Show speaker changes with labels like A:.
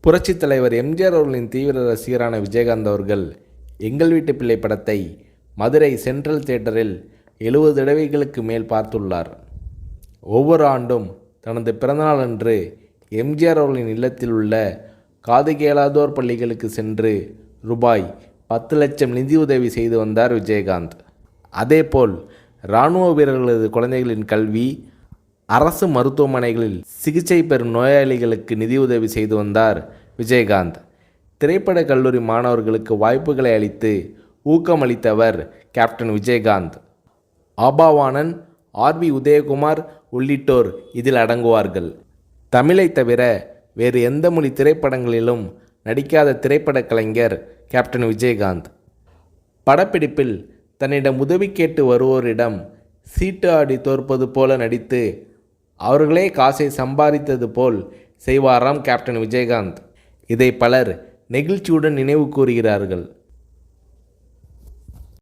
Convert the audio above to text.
A: புரட்சித் தலைவர் எம்ஜிஆர் அவர்களின் தீவிர ரசிகரான விஜயகாந்த் அவர்கள் எங்கள் வீட்டு பிள்ளை படத்தை மதுரை சென்ட்ரல் தியேட்டரில் 70 தடவைகளுக்கு மேல் பார்த்துள்ளார். ஒவ்வொரு ஆண்டும் தனது பிறந்தநாள் அன்று எம்ஜிஆர் அவர்களின் இல்லத்தில் உள்ள காது கேளாதோர் பள்ளிகளுக்கு சென்று ரூபாய் 10 லட்சம் நிதியுதவி செய்து வந்தார் விஜயகாந்த். அதேபோல் இராணுவ வீரர்களது குழந்தைகளின் கல்வி, அரசு மருத்துவமனைகளில் சிகிச்சை பெறும் நோயாளிகளுக்கு நிதியுதவி செய்து வந்தார் விஜயகாந்த். திரைப்பட கல்லூரி மாணவர்களுக்கு வாய்ப்புகளை அளித்து ஊக்கமளித்தவர் கேப்டன் விஜயகாந்த். ஆபாவாணன், ஆர்.பி. உதயகுமார் உள்ளிட்டோர் இதில் அடங்குவார்கள். தமிழை தவிர வேறு எந்த மொழி திரைப்படங்களிலும் நடிக்காத திரைப்பட கலைஞர் கேப்டன் விஜயகாந்த். படப்பிடிப்பில் தன்னிடம் உதவி கேட்டு வருவோரிடம் சீட்டு ஆடி தோற்பது போல நடித்து அவர்களே காசை சம்பாதித்தது போல் செய்வாராம் கேப்டன் விஜயகாந்த். இதை பலர் நெகிழ்ச்சியுடன் நினைவு கூறுகிறார்கள்.